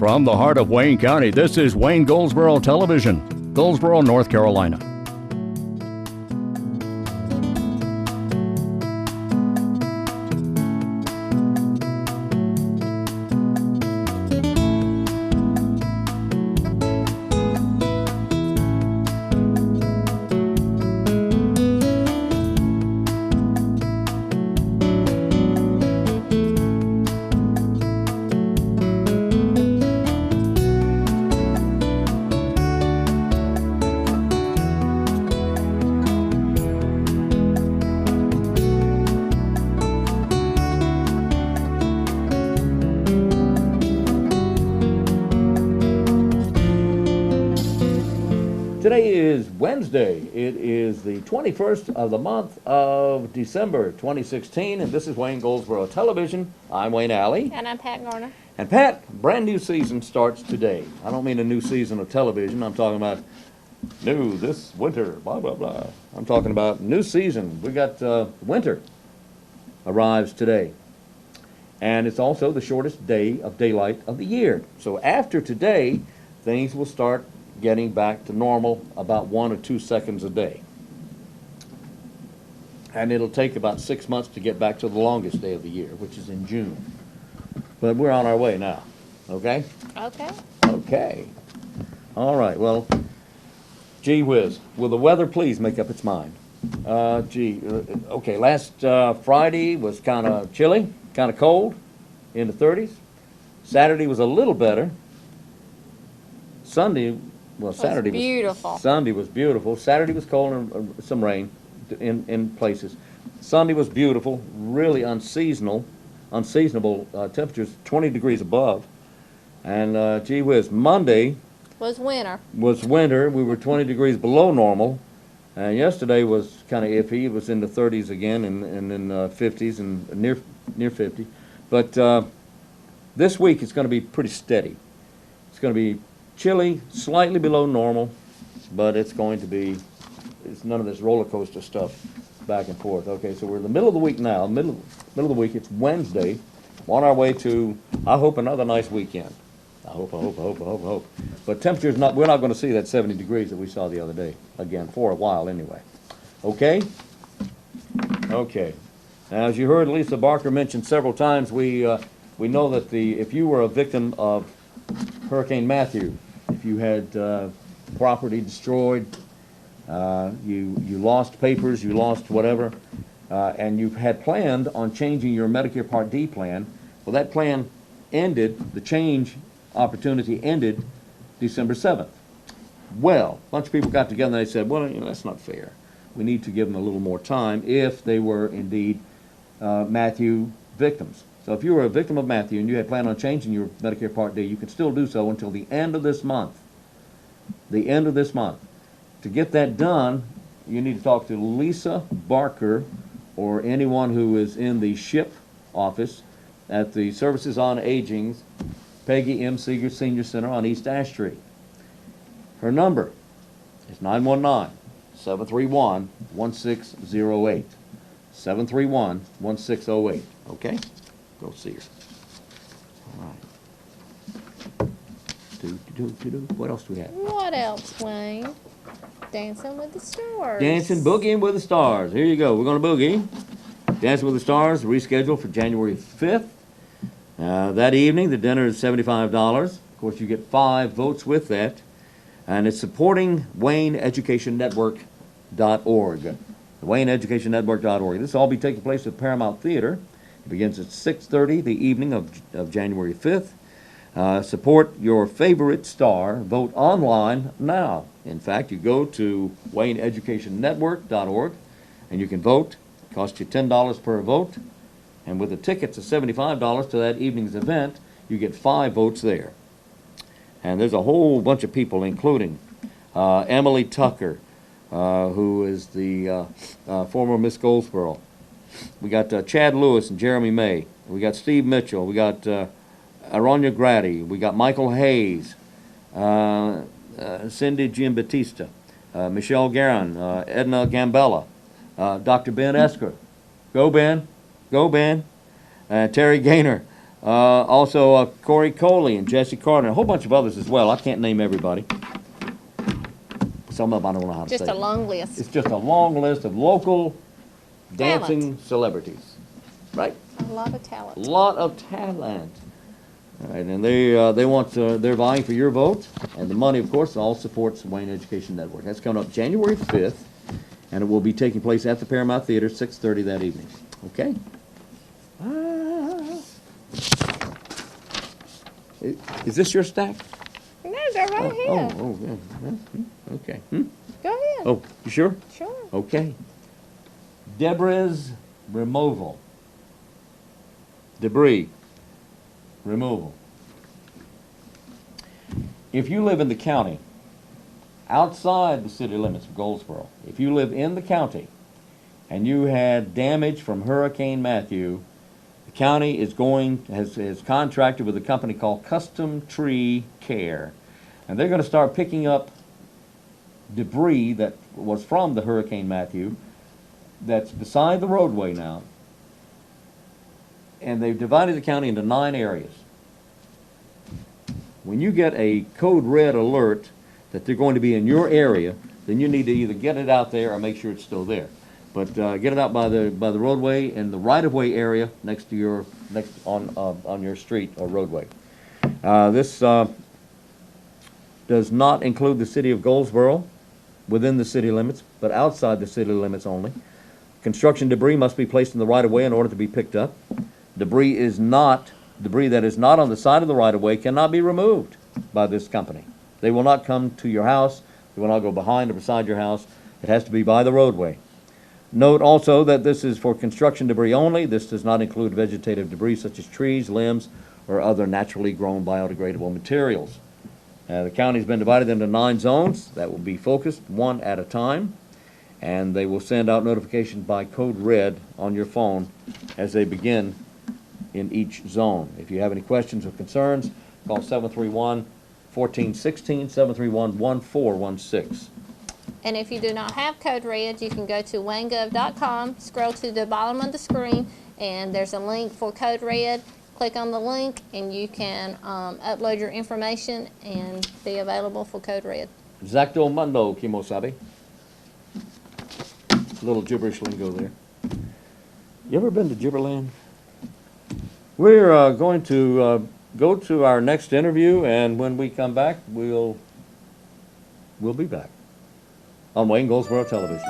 From the heart of Wayne County, this is Wayne Goldsboro Television, Goldsboro, North Carolina. Today is Wednesday. It is the 21st of the month of December 2016, and this is Wayne Goldsboro Television. I'm Wayne Alley. And I'm Pat Garner. And Pat, brand new season starts today. I don't mean a new season of television. I'm talking about new this winter, blah, blah, blah. I'm talking about new season. We got winter arrives today. And it's also the shortest day of daylight of the year. So after today, things will start getting back to normal about 1 or 2 seconds a day. And it'll take about 6 months to get back to the longest day of the year, which is in June. But we're on our way now, okay? Okay. Okay. All right, well, gee whiz, will the weather please make up its mind? Okay, last Friday was kind of chilly, kind of cold, in the 30s. Saturday was a little better. Saturday was beautiful. Sunday was beautiful. Saturday was cold and some rain in places. Sunday was beautiful, really unseasonable temperatures, 20 degrees above. And gee whiz, Monday was winter. We were 20 degrees below normal. And yesterday was kind of iffy. It was in the 30s again and in 50s and near 50. But this week it's going to be pretty steady. It's going to be chilly, slightly below normal, but it's none of this roller coaster stuff back and forth. Okay, so we're in the middle of the week now. Middle of the week, it's Wednesday. We're on our way to, I hope, another nice weekend. I hope. But temperature's we're not going to see that 70 degrees that we saw the other day, again, for a while anyway. Okay? Okay. Now, as you heard Lisa Barker mention several times, we know that if you were a victim of Hurricane Matthew, if you had property destroyed, you lost papers, you lost whatever, and you had planned on changing your Medicare Part D plan, well, that plan ended, the change opportunity ended December 7th. Well, a bunch of people got together and they said, well, that's not fair. We need to give them a little more time if they were indeed Matthew victims. So if you were a victim of Matthew and you had planned on changing your Medicare Part D, you can still do so until the end of this month. The end of this month. To get that done, you need to talk to Lisa Barker or anyone who is in the SHIP office at the Services on Aging's Peggy M. Seeger Senior Center on East Ash Street. Her number is 919-731-1608. 731-1608. Okay? Go see her. All right. What else do we have? What else, Wayne? Dancing with the Stars. Dancing, boogieing with the Stars. Here you go. We're going to boogie. Dancing with the Stars, rescheduled for January 5th. That evening, the dinner is $75. Of course, you get 5 votes with that. And it's supporting WayneEducationNetwork.org. The WayneEducationNetwork.org. This will all be taking place at Paramount Theater. It begins at 6:30 the evening of January 5th. Support your favorite star. Vote online now. In fact, you go to WayneEducationNetwork.org and you can vote. It costs you $10 per vote. And with the tickets of $75 to that evening's event, you get 5 votes there. And there's a whole bunch of people, including Emily Tucker, who is the former Miss Goldsboro. We got Chad Lewis and Jeremy May. We got Steve Mitchell. We got Aronia Grady. We got Michael Hayes, Cindy Giambattista, Michelle Guerin, Edna Gambella, Dr. Ben Esker. Go Ben. Go Ben. Terry Gaynor. Also, Corey Coley and Jesse Carter, and a whole bunch of others as well. I can't name everybody. Some of them I don't know how to say. Just a long list. It's just a long list of local dancing Talent. celebrities, right? A lot of talent. A lot of talent. All right, and they want they're vying for your vote, and the money, of course, all supports Wayne Education Network. That's coming up January 5th, and it will be taking place at the Paramount Theater, 6:30 that evening. Okay. Is this your stack? No, go right ahead. Yeah. Okay. Go ahead. Oh, you sure? Sure. Okay. Debris removal. Debris removal. If you live in the county, outside the city limits of Goldsboro, if you live in the county and you had damage from Hurricane Matthew, the county has contracted with a company called Custom Tree Care, and they're going to start picking up debris that was from the Hurricane Matthew that's beside the roadway now, and they've divided the county into 9 areas. When you get a code red alert that they're going to be in your area, then you need to either get it out there or make sure it's still there. But get it out by the roadway in the right-of-way area next to your on your street or roadway. This does not include the city of Goldsboro within the city limits, but outside the city limits only. Construction debris must be placed in the right-of-way in order to be picked up. Debris that is not on the side of the right-of-way cannot be removed by this company. They will not come to your house. They will not go behind or beside your house. It has to be by the roadway. Note also that this is for construction debris only. This does not include vegetative debris such as trees, limbs, or other naturally grown biodegradable materials. The county's been divided into 9 zones that will be focused one at a time, and they will send out notifications by code red on your phone as they begin in each zone. If you have any questions or concerns, call 731-1416, 731-1416. And if you do not have Code Red, you can go to waynegov.com, scroll to the bottom of the screen, and there's a link for Code Red. Click on the link, and you can upload your information and be available for Code Red. Exacto mundo, kimosabe. Little gibberish lingo there. You ever been to Gibberland? We're going to go to our next interview, and when we come back, we'll be back on Wayne Goldsboro Television.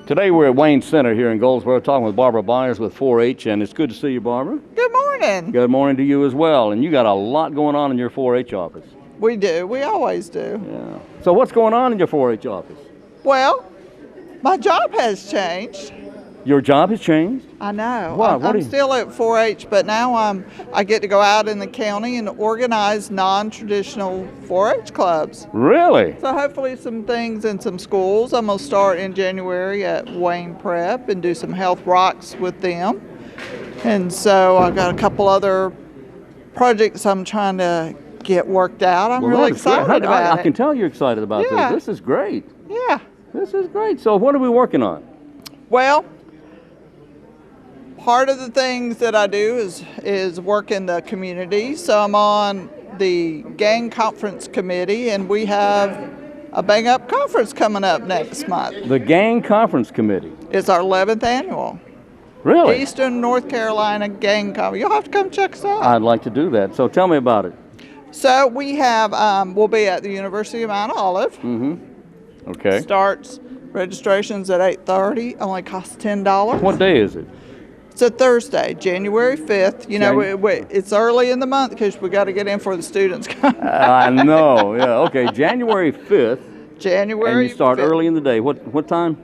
Today we're at Wayne Center here in Goldsboro talking with Barbara Byers with 4-H, and it's good to see you, Barbara. Good morning. Good morning to you as well, and you got a lot going on in your 4-H office. We do. We always do. Yeah. So what's going on in your 4-H office? Well, my job has changed. Your job has changed? I know. Wow, I'm still at 4-H, but now I get to go out in the county and organize non-traditional 4-H clubs. Really? So hopefully some things in some schools. I'm going to start in January at Wayne Prep and do some health rocks with them. And so I've got a couple other projects I'm trying to get worked out. I'm really excited about it. I can tell you're excited about this. This is great. Yeah. This is great. So what are we working on? Well, part of the things that I do is work in the community. So I'm on the gang conference committee, and we have a Bang Up conference coming up next month. The gang conference committee? It's our 11th annual. Really? Eastern North Carolina gang conference. You'll have to come check us out. I'd like to do that. So tell me about it. So we have, we'll be at the University of Mount Olive. Mm-hmm. Okay. Starts registrations at 8:30. Only costs $10. What day is it? It's a Thursday, January 5th. You know, it's early in the month because we got to get in for the students. I know, yeah. Okay, January 5th. January 5th. And you start early in the day. What time?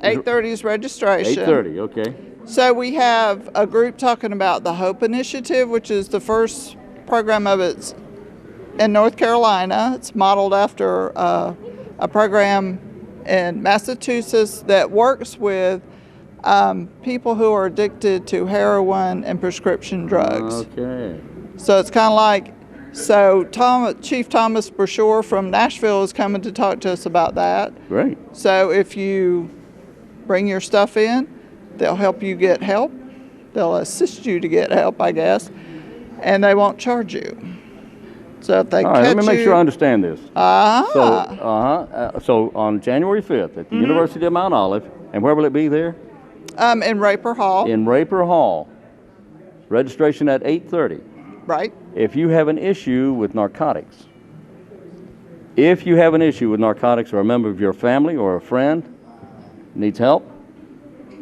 8:30 is registration. 8:30, okay. So we have a group talking about the HOPE Initiative, which is the first program of its in North Carolina. It's modeled after a program in Massachusetts that works with people who are addicted to heroin and prescription drugs. Okay. So it's kind of like So Chief Thomas Brashear from Nashville is coming to talk to us about that. Great. So if you bring your stuff in, they'll help you get help. They'll assist you to get help, I guess, and they won't charge you. So if they All right, catch let me make you, sure I understand this. uh-huh. So on January 5th at the University of Mount Olive, and where will it be there? In Raper Hall, In Raper Hall. Registration at 8:30. right? If you have an issue with narcotics, or a member of your family or a friend needs help,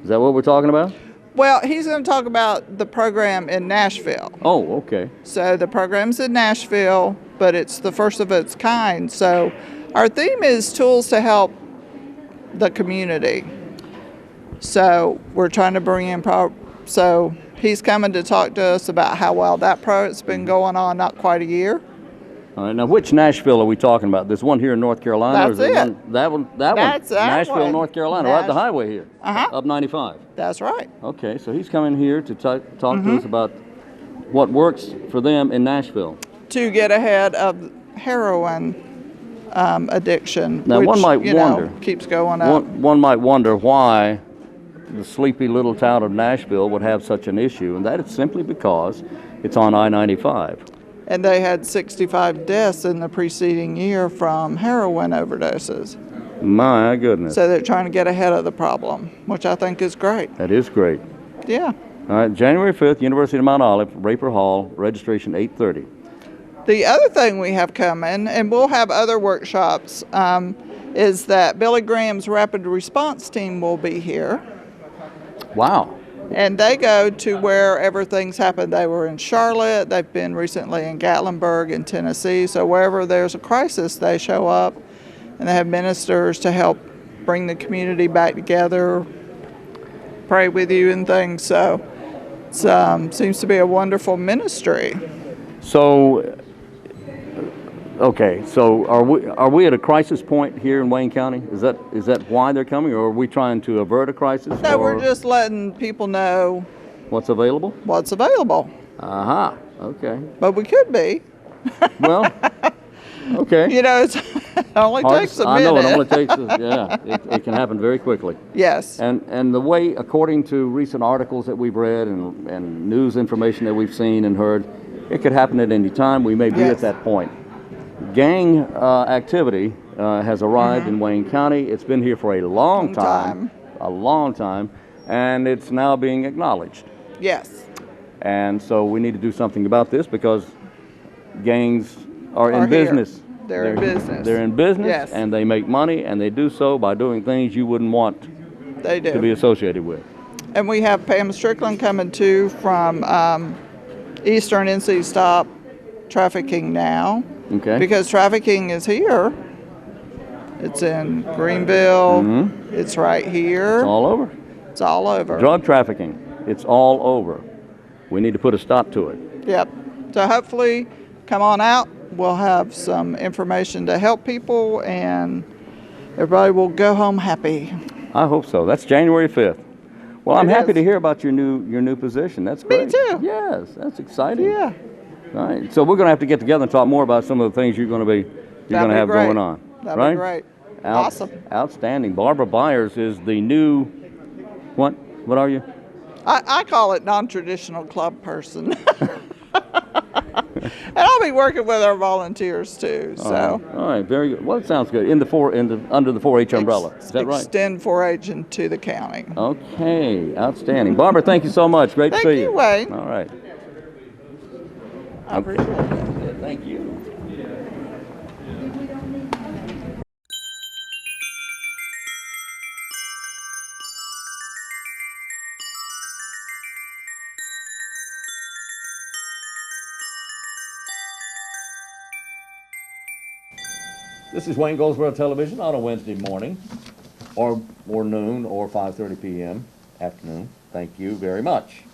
is that what we're talking about? Well, he's going to talk about the program in Nashville. Oh, okay. So the program's in Nashville, but it's the first of its kind. So our theme is tools to help the community. So we're trying to bring in, so he's coming to talk to us about how well that project's been going on, not quite a year. All right, now which Nashville are we talking about? This one here in North Carolina? That's or is it. That one? That's that Nashville, one. North Carolina, right the highway here. Up 95. That's right. Okay, so he's coming here to talk to us about what works for them in Nashville. To get ahead of heroin addiction, Now, which, one might wonder, keeps going up. One might wonder why the sleepy little town of Nashville would have such an issue, and that is simply because it's on I-95. And they had 65 deaths in the preceding year from heroin overdoses. My goodness. So they're trying to get ahead of the problem, which I think is great. That is great. Yeah. All right, January 5th, University of Mount Olive, Raper Hall, registration 8:30. The other thing we have coming, and we'll have other workshops, is that Billy Graham's Rapid Response Team will be here. Wow. And they go to wherever things happen. They were in Charlotte. They've been recently in Gatlinburg in Tennessee. So wherever there's a crisis, they show up, and they have ministers to help bring the community back together, pray with you and things. So it seems to be a wonderful ministry. So, okay, so are we at a crisis point here in Wayne County? Is that why they're coming, or are we trying to avert a crisis? No, or we're just letting people know what's available? what's available. Aha. Okay. But we could be. Well. Okay. You know, it only takes a minute. I know it only takes. It can happen very quickly. Yes. And the way, according to recent articles that we've read and news information that we've seen and heard, it could happen at any time. We may be at that point. Gang activity has arrived in Wayne County. It's been here for a long time, and it's now being acknowledged. Yes. And so we need to do something about this because gangs are in here. business. They're in business. They're in business, Yes. and they make money, and they do so by doing things you wouldn't want They do. to be associated with. And we have Pam Strickland coming too from Eastern NC Stop Trafficking Now. Okay. Because trafficking is here. It's in Greenville. It's right here. It's all over. It's all over. Drug trafficking. It's all over. We need to put a stop to it. Yep. So hopefully, come on out. We'll have some information to help people, and everybody will go home happy. I hope so. That's January 5th. Well, I'm It happy is. to hear about your new position. That's great. Me too. Yes, that's exciting. Yeah. All right. So we're going to have to get together and talk more about some of the things you're going to have great. going on. That'd right? be great. Awesome. Outstanding. Barbara Byers is the new what? What are you? I call it non-traditional club person. And I'll be working with our volunteers too. So All right. Very good. Well, it sounds good. Under the 4-H umbrella. Is that right? Extend 4-H into the county. Okay. Outstanding. Barbara, thank you so much. Great to see you. Thank you, Wayne. All right. I appreciate it. Yeah, thank you. This is Wayne Goldsboro Television on a Wednesday morning, or noon, or 5:30 p.m. afternoon. Thank you very much.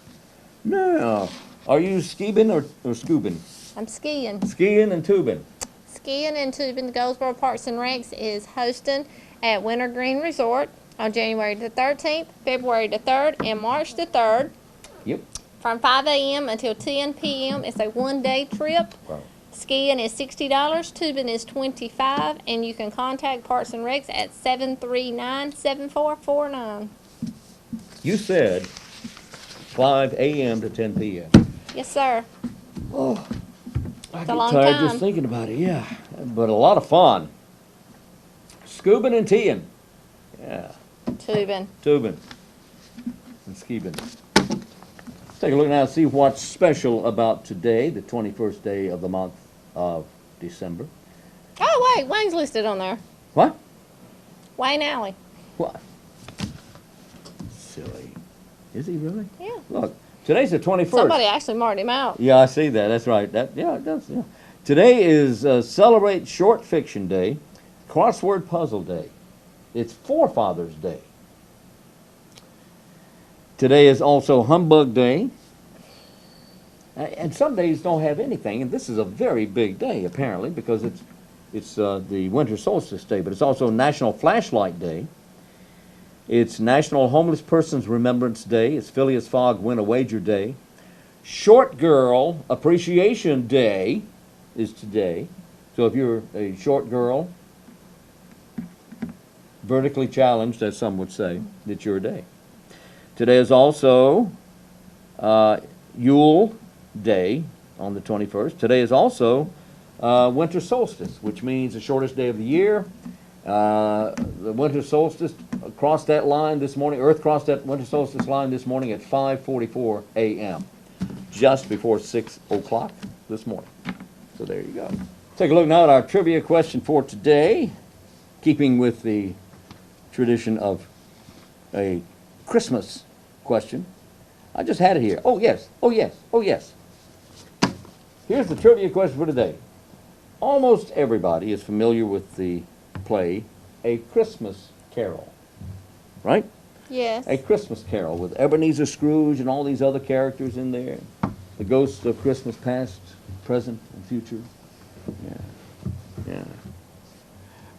Now, are you skeebing or scoobing? I'm skiing. Skiing and tubing. Skiing and tubing. Goldsboro Parks and Recs is hosting at Wintergreen Resort on January the 13th, February the 3rd, and March the 3rd Yep. from 5 a.m. until 10 p.m. It's a one-day trip. Wow. Skiing is $60, tubing is $25, and you can contact Parks and Recs at 739-7449. You said 5 a.m. to 10 p.m. Yes, sir. I It's get a long tired time. just thinking about it, yeah. But a lot of fun. Scuba and teeing. Yeah, Tubing. tubing and skeeving. Take a look now and see what's special about today, the 21st day of the month of December. Oh, wait, Wayne's listed on there. What? Wayne Alley. What? Silly. Is he really? Yeah. Look, today's the 21st. Somebody actually marked him out. Yeah, I see that. That's right. Yeah, it does. Yeah. Today is Celebrate Short Fiction Day, Crossword Puzzle Day. It's Forefathers Day. Today is also Humbug Day. And some days don't have anything, and this is a very big day apparently because it's the winter solstice day, but it's also National Flashlight Day. It's National Homeless Persons Remembrance Day. It's Phileas Fogg Win a Wager Day. Short Girl Appreciation Day is today. So if you're a short girl, vertically challenged, as some would say, it's your day. Today is also Yule Day on the 21st. Today is also winter solstice, which means the shortest day of the year. The winter solstice crossed that line this morning. Earth crossed that winter solstice line this morning at 5:44 a.m., just before 6 o'clock this morning. So there you go. Take a look now at our trivia question for today, keeping with the tradition of a Christmas question. I just had it here. Oh, yes. Oh, yes. Oh, yes. Here's the trivia question for today. Almost everybody is familiar with the play A Christmas Carol, right? Yes. A Christmas Carol with Ebenezer Scrooge and all these other characters in there. The ghosts of Christmas past, present, and future. Yeah.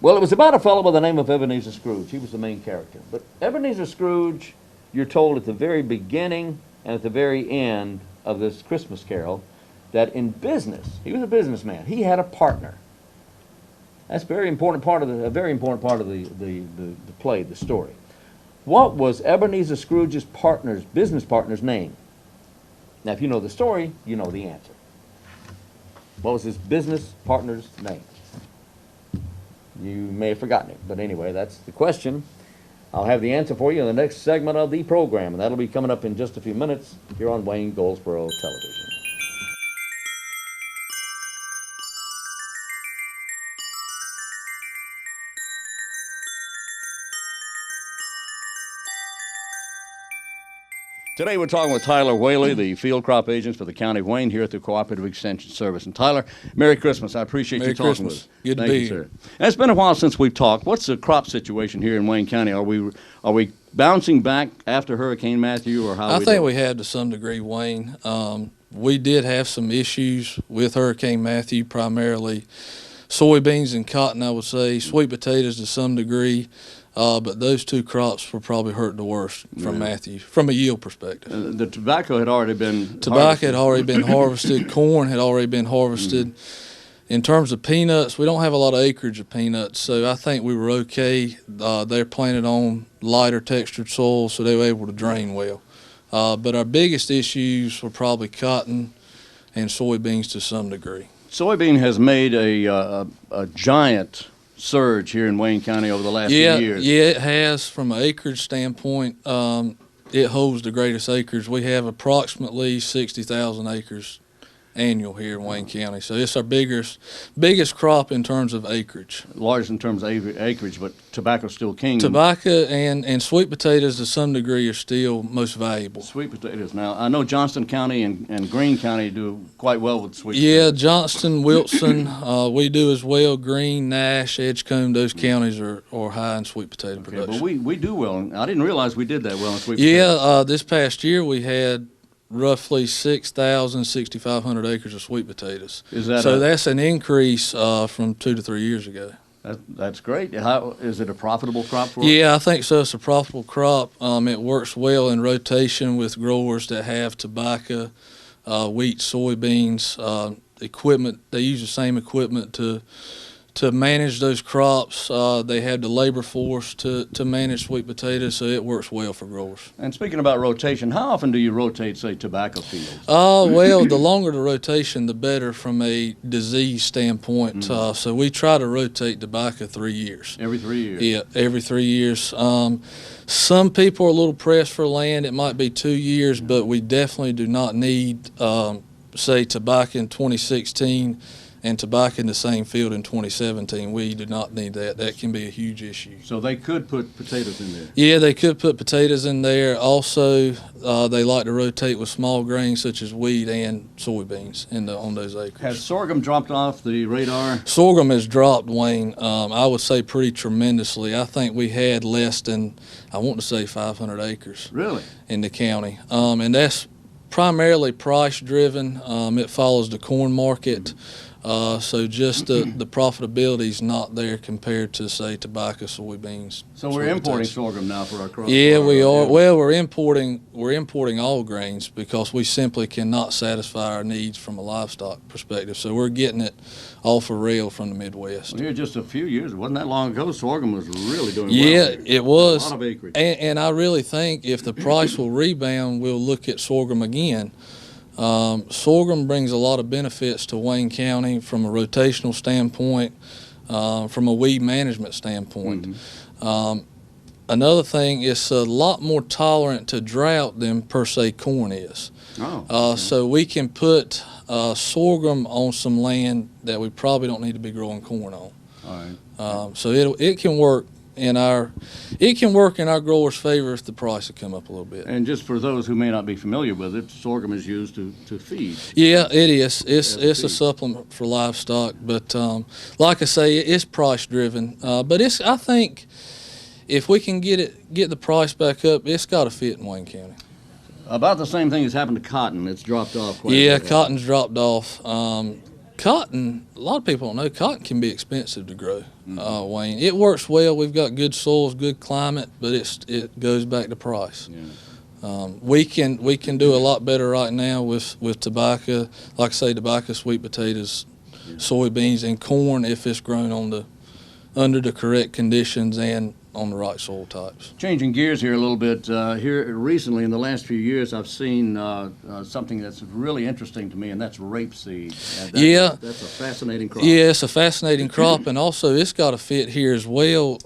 Well, it was about a fellow by the name of Ebenezer Scrooge. He was the main character. But Ebenezer Scrooge, you're told at the very beginning and at the very end of this Christmas Carol that in business, he was a businessman. He had a partner. That's a very important part of the play, the story. What was Ebenezer Scrooge's business partner's name? Now, if you know the story, you know the answer. What was his business partner's name? You may have forgotten it, but anyway, that's the question. I'll have the answer for you in the next segment of the program, and that'll be coming up in just a few minutes here on Wayne Goldsboro Television. Today we're talking with Tyler Whaley, the field crop agent for the County of Wayne here at the Cooperative Extension Service. And Tyler, Merry Christmas. I appreciate you talking with us. Good to Thank be you, here. sir. And it's been a while since we've talked. What's the crop situation here in Wayne County? Are we bouncing back after Hurricane Matthew, or how? I think we have to some degree, Wayne. We did have some issues with Hurricane Matthew, primarily soybeans and cotton, I would say, sweet potatoes to some degree. But those two crops were probably hurt the worst from Matthew, from a yield perspective. The tobacco had already been harvested. Corn had already been harvested. In terms of peanuts, we don't have a lot of acreage of peanuts, so I think we were okay. They're planted on lighter textured soil, so they were able to drain well. But our biggest issues were probably cotton and soybeans to some degree. Soybean has made a giant surge here in Wayne County over the last few years. Yeah, it has. From an acreage standpoint, it holds the greatest acres. We have approximately 60,000 acres annual here in Wayne County. So it's our biggest crop in terms of acreage. Largest in terms of acreage, but tobacco's still king. Tobacco and sweet potatoes to some degree are still most valuable. Sweet potatoes. Now, I know Johnston County and Greene County do quite well with sweet potatoes. Yeah, Johnston, Wilson, we do as well. Greene, Nash, Edgecombe, those counties are high in sweet potato production. But we do well. I didn't realize we did that well in sweet potatoes. Yeah, this past year we had roughly 6,500 acres of sweet potatoes. That's an increase from 2 to 3 years ago. That's great. Is it a profitable crop for us? Yeah, I think so. It's a profitable crop. It works well in rotation with growers that have tobacco, wheat, soybeans. equipment. They use the same equipment to manage those crops. They have the labor force to manage sweet potatoes, so it works well for growers. And speaking about rotation, how often do you rotate, say, tobacco fields? Well, the longer the rotation, the better from a disease standpoint. So we try to rotate tobacco 3 years. Every 3 years? Yeah, every 3 years. Some people are a little pressed for land. It might be 2 years, but we definitely do not need, say, tobacco in 2016 and tobacco in the same field in 2017. We do not need that. That can be a huge issue. So they could put potatoes in there? Yeah, they could put potatoes in there. Also, they like to rotate with small grains such as wheat and soybeans on those acres. Has sorghum dropped off the radar? Sorghum has dropped, Wayne, I would say pretty tremendously. I think we had less than, I want to say 500 acres. Really? In the county. And that's primarily price driven. It follows the corn market. So just the profitability is not there compared to, say, tobacco, soybeans. So we're importing sorghum now for our crop. Yeah, we are. Well, we're importing all grains because we simply cannot satisfy our needs from a livestock perspective. So we're getting it off a rail from the Midwest. Well, here just a few years, it wasn't that long ago, sorghum was really doing well. Yeah, it was. A lot of acreage. And I really think if the price will rebound, we'll look at sorghum again. Sorghum brings a lot of benefits to Wayne County from a rotational standpoint, from a weed management standpoint. Another thing, it's a lot more tolerant to drought than per se corn is. So we can put sorghum on some land that we probably don't need to be growing corn on. All right. So it can work in our growers' favor if the price will come up a little bit. And just for those who may not be familiar with it, sorghum is used to feed. Yeah, it is. It's a supplement for livestock, but like I say, it's price driven. But I think if we can get the price back up, it's got to fit in Wayne County. About the same thing has happened to cotton. It's dropped off quite a Yeah, bit. cotton's dropped off. Cotton, a lot of people don't know, cotton can be expensive to grow, Wayne. It works well. We've got good soils, good climate, but it goes back to price. Yeah. We can do a lot better right now with tobacco, like I say, tobacco, sweet potatoes, soybeans, and corn if it's grown under the correct conditions and on the right soil types. Changing gears here a little bit, here recently in the last few years I've seen something that's really interesting to me, and that's rapeseed. That's a fascinating crop. Yeah, it's a fascinating crop, and also it's got to fit here as well.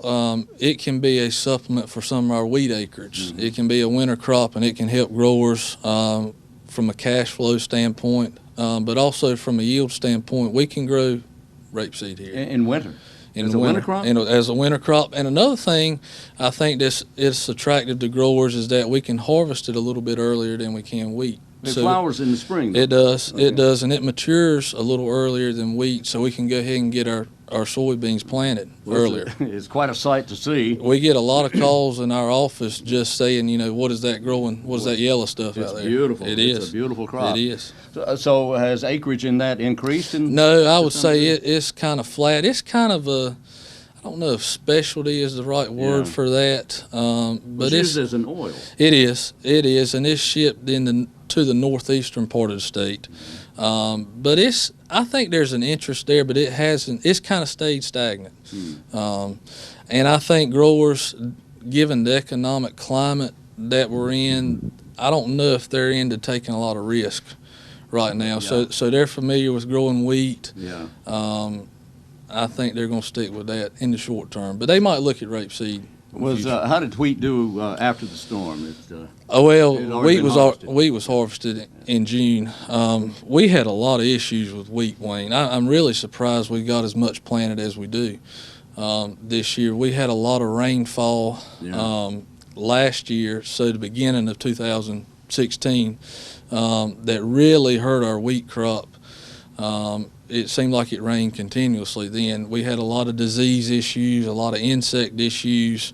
It can be a supplement for some of our wheat acreage. It can be a winter crop, and it can help growers from a cash flow standpoint, but also from a yield standpoint. We can grow rapeseed here. In winter? As a winter crop? As a winter crop. And another thing I think it's attractive to growers is that we can harvest it a little bit earlier than we can wheat. It flowers in the spring, though. It does. Okay. It does, and it matures a little earlier than wheat, so we can go ahead and get our soybeans planted earlier. It's quite a sight to see. We get a lot of calls in our office just saying, what is that growing? What is that yellow stuff out there? It's beautiful. It's a beautiful crop. It is. So has acreage in that increased? No, I would say it's kind of flat. It's kind of I don't know if specialty is the right word for that, but it's used as an oil. It is, and it's shipped to the northeastern part of the state. But I think there's an interest there, but it's kind of stayed stagnant. And I think growers, given the economic climate that we're in, I don't know if they're into taking a lot of risk right now. Yeah. So they're familiar with growing wheat. Yeah. I think they're going to stick with that in the short term, but they might look at rapeseed. How did wheat do after the storm? Wheat was harvested in June. We had a lot of issues with wheat, Wayne. I'm really surprised we got as much planted as we do this year. We had a lot of rainfall last year, so the beginning of 2016, that really hurt our wheat crop. It seemed like it rained continuously then. We had a lot of disease issues, a lot of insect issues,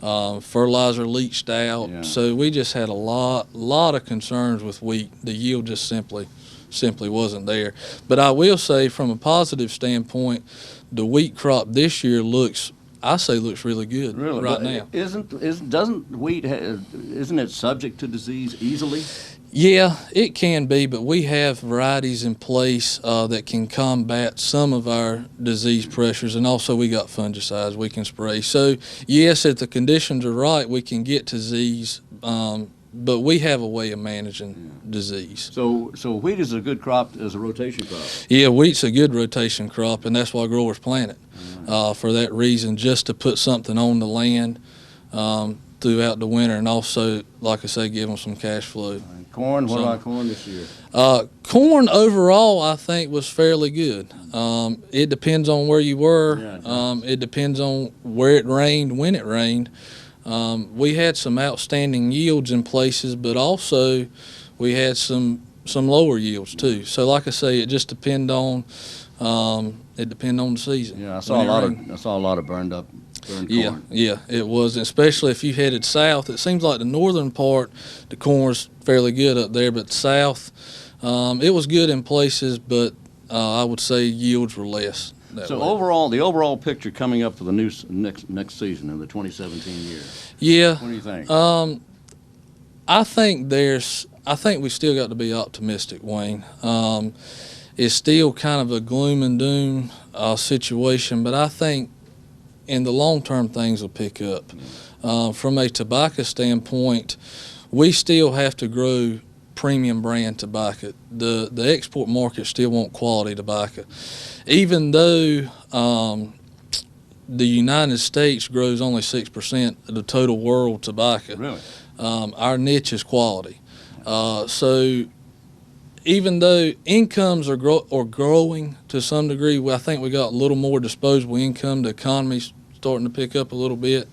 fertilizer leached out. Yeah. So we just had a lot of concerns with wheat. The yield just simply wasn't there. But I will say from a positive standpoint, the wheat crop this year looks really good right now. Isn't wheat isn't it subject to disease easily? Yeah, it can be, but we have varieties in place that can combat some of our disease pressures, and also we got fungicides we can spray. So yes, if the conditions are right, we can get to disease, but we have a way of managing disease. So wheat is a good crop as a rotation crop. Yeah, wheat's a good rotation crop, and that's why growers plant it for that reason, just to put something on the land throughout the winter, and also, like I say, give them some cash flow. Corn, what about corn this year? Corn overall, I think, was fairly good. It depends on where you were. It depends on where it rained, when it rained. We had some outstanding yields in places, but also we had some lower yields too. So, like I say, it just depends on the season. Yeah, I saw a lot of burned corn. Yeah, it was, especially if you headed south. It seems like the northern part, the corn's fairly good up there, but south, it was good in places, but I would say yields were less. So overall, the overall picture coming up for the next season in the 2017 year. Yeah. What do you think? I think we still got to be optimistic, Wayne. It's still kind of a gloom and doom situation, but I think in the long term things will pick up. From a tobacco standpoint, we still have to grow premium brand tobacco. The export market still want quality tobacco. Even though the United States grows only 6% of the total world tobacco, Really? Our niche is quality. So even though incomes are growing to some degree, I think we got a little more disposable income. The economy's starting to pick up a little bit.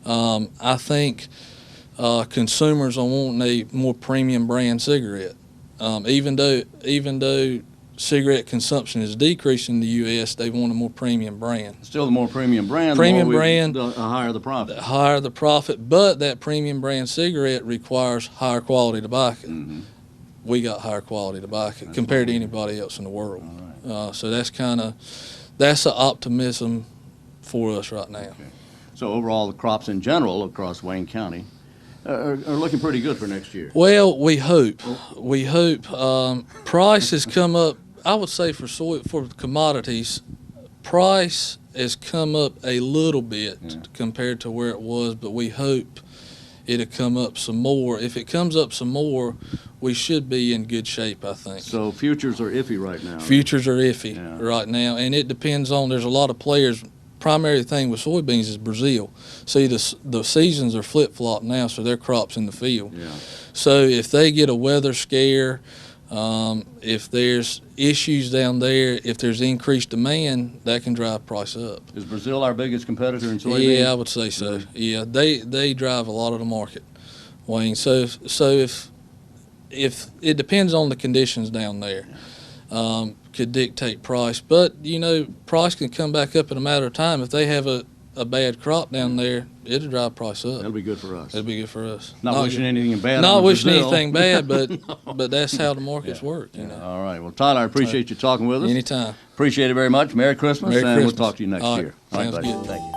I think consumers are wanting a more premium brand cigarette. Even though cigarette consumption is decreasing in the U.S., they want a more premium brand. Still the more premium brand. The higher the profit. The higher the profit, but that premium brand cigarette requires higher quality tobacco. Mm-hmm. We got higher quality tobacco compared to anybody else in the world. Right. So that's an optimism for us right now. Okay. So overall, the crops in general across Wayne County are looking pretty good for next year. Well, we hope. We hope. Price has come up. I would say for commodities, price has come up a little bit compared to where it was, but we hope it'll come up some more. If it comes up some more, we should be in good shape, I think. So futures are iffy right now. Futures are iffy right now, and it depends on, there's a lot of players. Primary thing with soybeans is Brazil. See, the seasons are flip-flop now, so their crop's in the field. Yeah. So if they get a weather scare, if there's issues down there, if there's increased demand, that can drive price up. Is Brazil our biggest competitor in soybeans? Yeah, I would say so. Yeah, they drive a lot of the market, Wayne. So if it depends on the conditions down there. Could dictate price, but price can come back up in a matter of time. If they have a bad crop down there, it'll drive price up. That'll be good for us. It'll be good for us. Not wishing anything bad. Not wishing Brazil. anything bad, but that's how the markets work. All right. Well, Tyler, I appreciate you talking with us. Anytime. Appreciate it very much. Merry Christmas, Merry and Christmas. we'll talk to you next All year. right. All right, Sounds buddy. good. Thank you.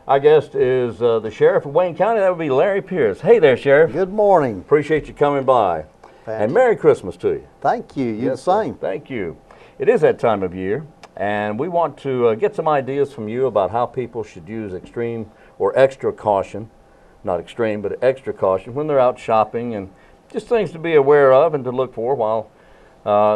Our guest is the Sheriff of Wayne County. That would be Larry Pierce. Hey there, Sheriff. Good morning. Appreciate you coming by. Thank And you. Merry Christmas to you. Thank you. You the sir. same. Thank you. It is that time of year, and we want to get some ideas from you about how people should use extreme or extra caution, not extreme, but extra caution when they're out shopping, and just things to be aware of and to look for while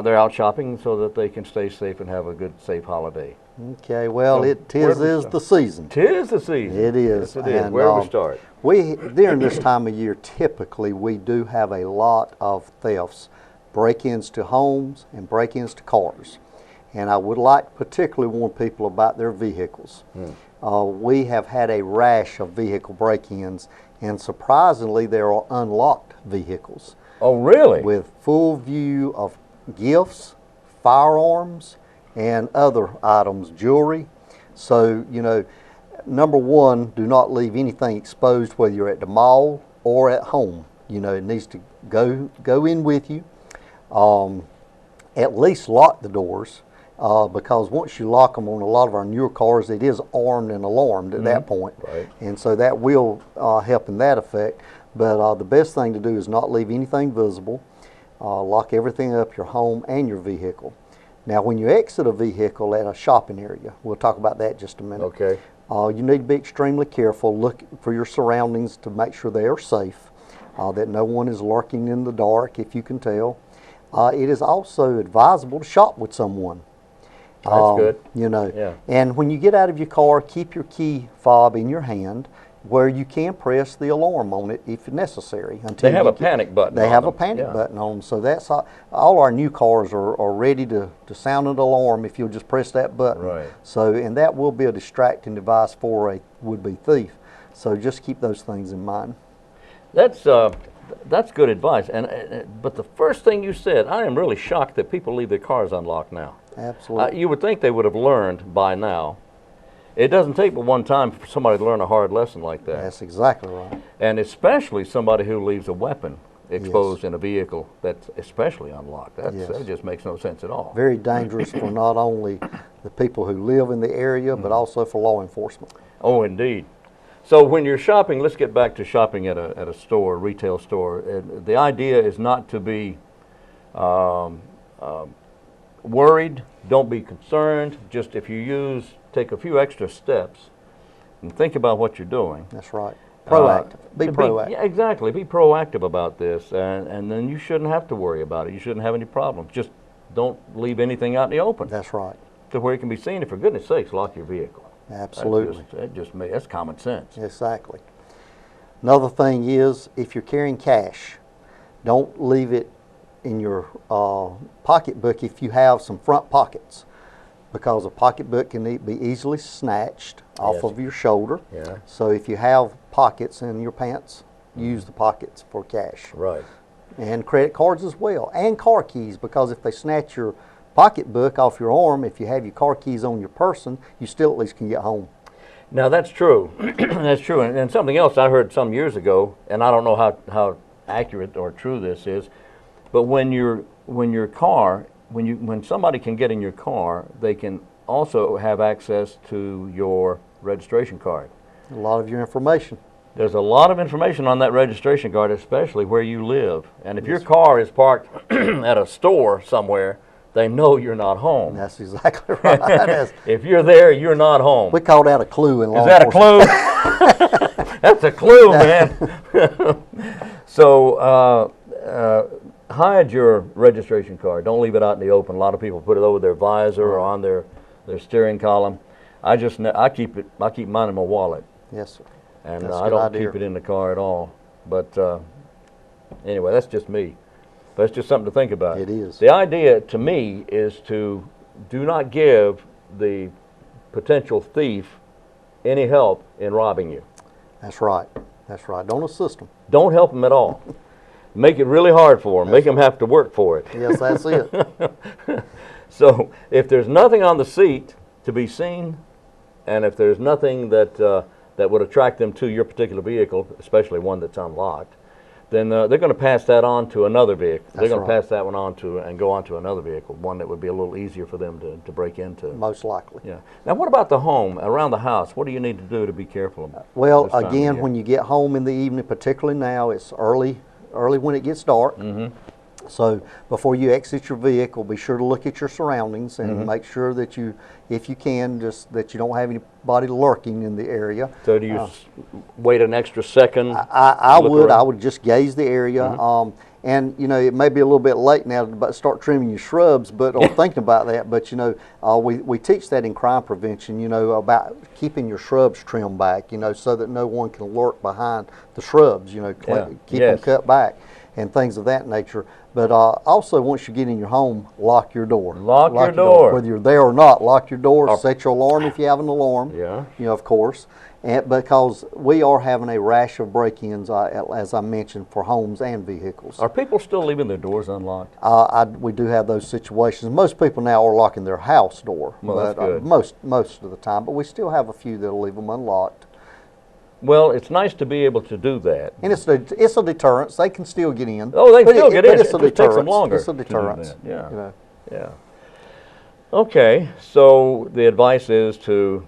they're out shopping so that they can stay safe and have a good, safe holiday. Okay, well, So, where do we is start? the season. Tis the season. It is. Yes, it is. And, Where do we start? During this time of year, typically, we do have a lot of thefts, break-ins to homes and break-ins to cars. And I would like to particularly warn people about their vehicles. We have had a rash of vehicle break-ins, and surprisingly, there are unlocked vehicles Oh, really? with full view of gifts, firearms, and other items, jewelry. So, number one, do not leave anything exposed, whether you're at the mall or at home. It needs to go in with you. At least lock the doors. Because once you lock them on a lot of our newer cars, it is armed and alarmed at that point. Right. And so that will help in that effect. But the best thing to do is not leave anything visible. Lock everything up, your home and your vehicle. Now, when you exit a vehicle at a shopping area, we'll talk about that in just a minute. Okay. You need to be extremely careful. Look for your surroundings to make sure they are safe, that no one is lurking in the dark, if you can tell. It is also advisable to shop with someone. That's good. You know, Yeah. and when you get out of your car, keep your key fob in your hand, where you can press the alarm on it if necessary. They have a panic button. They on have a them. panic Yeah. button on them, so that's all our new cars are ready to sound an alarm if you'll just press that button. Right. So, and that will be a distracting device for a would-be thief. So just keep those things in mind. That's good advice. But the first thing you said, I am really shocked that people leave their cars unlocked now. Absolutely. You would think they would have learned by now. It doesn't take but one time for somebody to learn a hard lesson like that. That's exactly right. And especially somebody who leaves a weapon exposed in a vehicle that's especially unlocked. That just makes no sense at all. Very dangerous for not only the people who live in the area, but also for law enforcement. Oh, indeed. So when you're shopping, let's get back to shopping at a store, a retail store. The idea is not to be worried. Don't be concerned. Just if you take a few extra steps and think about what you're doing. That's right. Proactive. Be proactive. Yeah, exactly. Be proactive about this, and then you shouldn't have to worry about it. You shouldn't have any problems. Just don't leave anything out in the open That's right. to where it can be seen. And for goodness sakes, lock your vehicle. Absolutely. That's common sense. Exactly. Another thing is, if you're carrying cash, don't leave it in your pocketbook if you have some front pockets, because a pocketbook can be easily snatched off of your shoulder. Yeah. So if you have pockets in your pants, use the pockets for cash. Right. And credit cards as well, and car keys, because if they snatch your pocketbook off your arm, if you have your car keys on your person, you still at least can get home. Now that's true. That's true. And something else I heard some years ago, and I don't know how accurate or true this is, but when somebody can get in your car, they can also have access to your registration card. A lot of your information. There's a lot of information on that registration card, especially where you live. And if your car is parked at a store somewhere, they know you're not home. That's exactly right. If you're there, you're not home. We call that a clue in law Is that a enforcement. clue? That's a clue, man. So hide your registration card. Don't leave it out in the open. A lot of people put it over their visor or on their steering column. I keep mine in my wallet, Yes, sir. and That's a I good don't idea. keep it in the car at all. But anyway, that's just me. But it's just something to think about. It is. The idea to me is to do not give the potential thief any help in robbing you. That's right. That's right. Don't assist them. Don't help them at all. Make it really hard for them. Make them have to work for it. Yes, that's it. So if there's nothing on the seat to be seen, and if there's nothing that would attract them to your particular vehicle, especially one that's unlocked, then they're going to pass that on to another vehicle. They're going to pass that one on to and go on to another vehicle, one that would be a little easier for them to break into. Most likely. Yeah. Now, what about the home, around the house? What do you need to do to be careful about? Well, this time of again, year? when you get home in the evening, particularly now, it's early when it gets dark. Mm-hmm. So before you exit your vehicle, be sure to look at your surroundings and Mm-hmm. make sure that you, if you can, just that you don't have anybody lurking in the area. So do you wait an extra second? I look would. around? I would just gaze the area. Mm-hmm. And you know, it may be a little bit late now to start trimming your shrubs, but or thinking about that. But you know, we teach that in crime prevention. You know, about keeping your shrubs trimmed back. You know, so that no one can lurk behind the shrubs. You know, keep them cut back and things of that nature. But also, once you get in your home, lock your door. Lock your door. Whether you're there or not, lock your door. Set your alarm if you have an alarm. Yeah. You know, of course. And because we are having a rash of break-ins, as I mentioned, for homes and vehicles. Are people still leaving their doors unlocked? We do have those situations. Most people now are locking their house door. Well, that's good. Most of the time, but we still have a few that'll leave them unlocked. Well, it's nice to be able to do that. And it's a deterrence. They can still get in. Oh, they can But still get in. But it's a It just takes them deterrence. longer It's a to do deterrence. that. Yeah. You know. Yeah. Okay, so the advice is to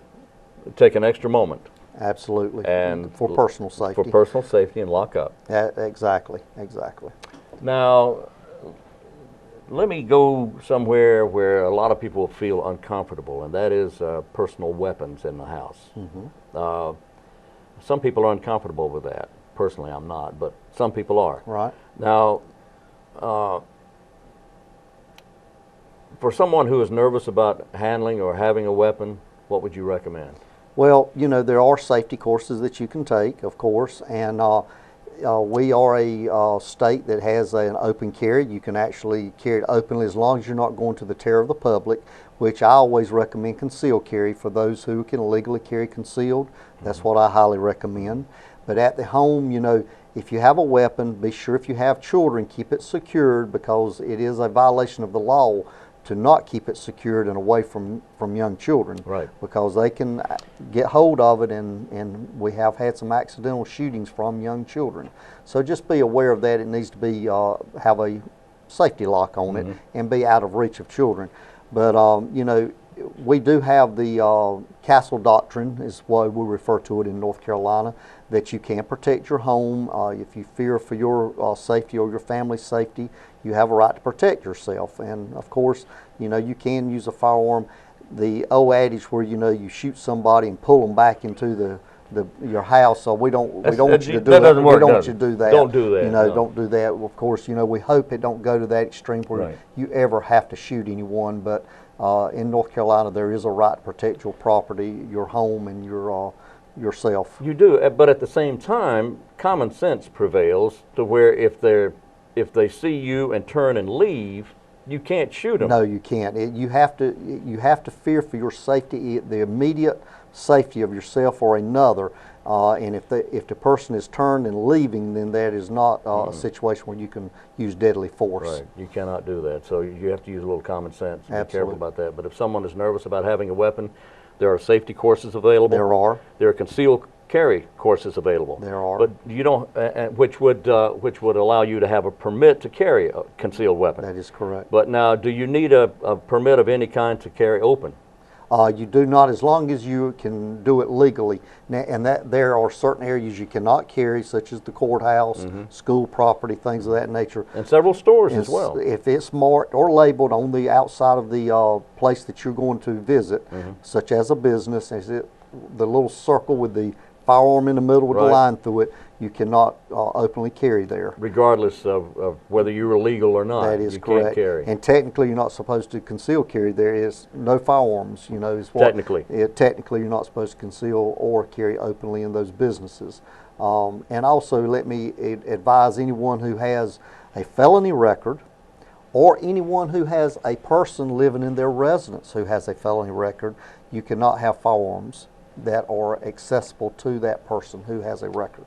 take an extra moment Absolutely. and for personal safety. For personal safety and lock up. Exactly. Exactly. Now, let me go somewhere where a lot of people feel uncomfortable, and that is personal weapons in the house. Some people are uncomfortable with that. Personally, I'm not, but some people are. Right. Now, for someone who is nervous about handling or having a weapon, what would you recommend? Well, you know, there are safety courses that you can take, of course, and we are a state that has an open carry. You can actually carry it openly as long as you're not going to the terror of the public, which I always recommend concealed carry for those who can legally carry concealed. That's what I highly recommend. But at the home, you know, if you have a weapon, be sure if you have children, keep it secured, because it is a violation of the law to not keep it secured and away from young children. Right. Because they can get hold of it, and we have had some accidental shootings from young children. So just be aware of that. It needs to be have a safety lock on it and be out of reach of children. But you know, we do have the castle doctrine, is what we refer to it in North Carolina, that you can protect your home. If you fear for your safety or your family's safety, you have a right to protect yourself. And of course, you know, you can use a firearm. The old adage where, you know, you shoot somebody and pull them back into your house, so we don't want you to do that. Doesn't work, we don't want does you it? to do that. Don't do that. You know, no. don't do that. Of course, you know, we hope it don't go to that extreme where Right. you ever have to shoot anyone. But in North Carolina, there is a right to protect your property, your home, and yourself. You do, but at the same time, common sense prevails to where if they see you and turn and leave, you can't shoot them. No, you can't. You have to fear for your safety, the immediate safety of yourself or another. And if the person is turned and leaving, then that is not a situation where you can use deadly force. Right, you cannot do that. So you have to use a little common sense and be careful Absolutely. about that. But if someone is nervous about having a weapon, there are safety courses available. There are. There are concealed carry courses available. There are. But you don't, which would allow you to have a permit to carry a concealed weapon. That is correct. But now, do you need a permit of any kind to carry open? You do not, as long as you can do it legally. Now, and that there are certain areas you cannot carry, such as the courthouse, school property, things of that nature. And several stores as well. If it's marked or labeled on the outside of the place that you're going to visit, such as a business, the little circle with the firearm in the middle with the Right. line through it, you cannot openly carry there. Regardless of whether you're legal or not, That is you correct. can't carry. And technically, you're not supposed to conceal carry. There is no firearms. You know, is what Technically. Technically, you're not supposed to conceal or carry openly in those businesses. And also, let me advise anyone who has a felony record, or anyone who has a person living in their residence who has a felony record, you cannot have firearms that are accessible to that person who has a record.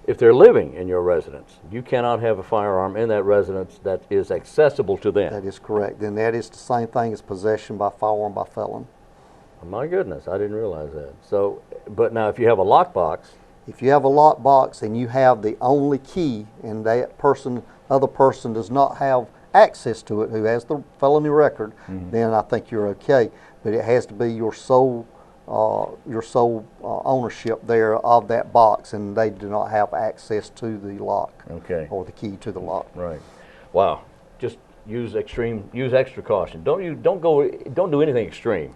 If they're living in your residence, you cannot have a firearm in that residence that is accessible to them. That is correct. Then that is the same thing as possession by firearm by felon. My goodness, I didn't realize that. So, but now if you have a lockbox, If you have a lockbox and you have the only key, and that other person does not have access to it, who has the felony record, then I think you're okay. But it has to be your sole ownership there of that box, and they do not have access to the lock. Okay. Or the key to the lock. right? Wow, just use extra caution. Don't do anything extreme.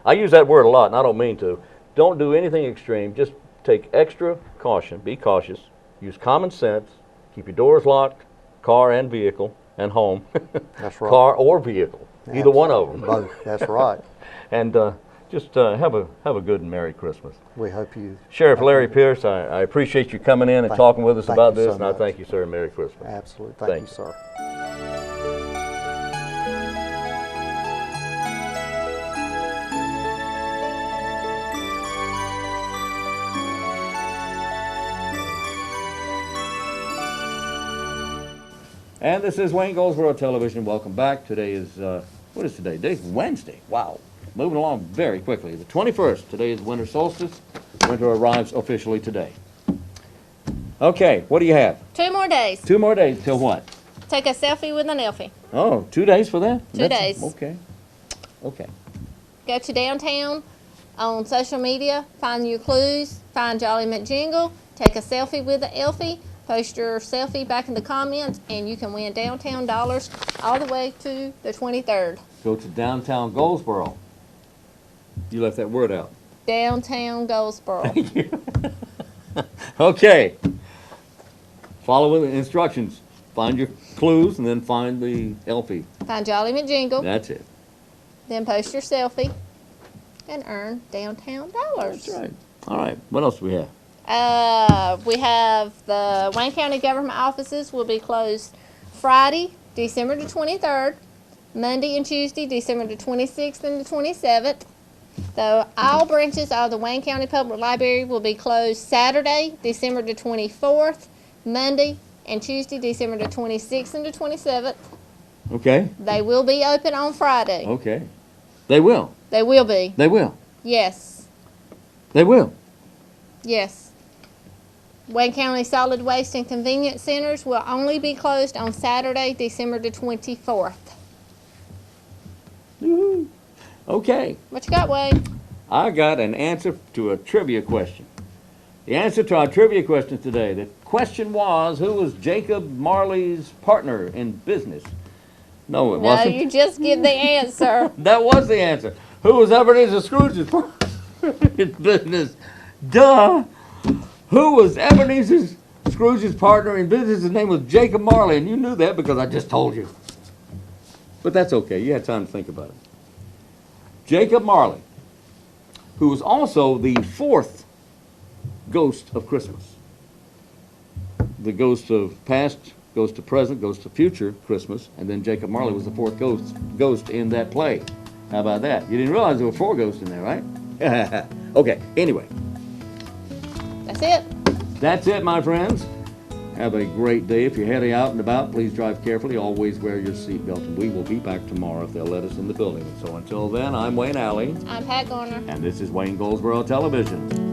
I use that word a lot, and I don't mean to. Don't do anything extreme. Just take extra caution. Be cautious. Use common sense. Keep your doors locked, car and vehicle, and home. That's right. Car or vehicle, either one of them. Both. That's right. And just have a good and Merry Christmas. We hope you. Sheriff Larry Pierce, I appreciate you coming in and talking with us Thank about you so this, and I much. thank you, sir, and Merry Christmas. Absolutely. Thank Thank you, you. sir. And this is Wayne Goldsboro Television. Welcome back. Today is, what is today? Today's Wednesday. Wow. Moving along very quickly. The 21st. Today is winter solstice. Winter arrives officially today. Okay, what do you have? 2 more days. 2 more days till what? Take a selfie with an elfie. Oh, 2 days for that? 2 days. Okay. Okay. Go to downtown on social media, find your clues, find Jolly McJingle, take a selfie with the elfie, post your selfie back in the comments, and you can win downtown dollars all the way to the 23rd. Go to downtown Goldsboro. You left that word out. Downtown Goldsboro. Okay. Follow the instructions. Find your clues and then find the elfie. Find Jolly McJingle, That's it. then post your selfie, and earn downtown dollars. That's right. All right. What else do we have? We have the Wayne County government offices will be closed Friday, December the 23rd, Monday and Tuesday, December the 26th and the 27th. So all branches of the Wayne County Public Library will be closed Saturday, December the 24th, Monday and Tuesday, December the 26th and the 27th. Okay. They will be open on Friday. Okay. They will. They will be. They will. Yes. They will. Yes. Wayne County Solid Waste and Convenience Centers will only be closed on Saturday, December the 24th. Woo-hoo. Okay. What you got, Wade? I got an answer to a trivia question. The answer to our trivia question today, the question was, who was Jacob Marley's partner in business? No, it No, wasn't. you just give the answer. That was the answer. Who was Ebenezer Scrooge's partner in business? Duh. Who was Ebenezer Scrooge's partner in business? His name was Jacob Marley, and you knew that because I just told you. But that's okay. You had time to think about it. Jacob Marley, who was also the 4th ghost of Christmas. The ghost of past, ghost of present, ghost of future Christmas, and then Jacob Marley was the 4th ghost in that play. How about that? You didn't realize there were 4 ghosts in there, right? Okay, anyway. That's it. That's it, my friends. Have a great day. If you're heading out and about, please drive carefully. Always wear your seatbelt. And we will be back tomorrow if they'll let us in the building. So until then, I'm Wayne Alley. I'm Pat Garner. And this is Wayne Goldsboro Television.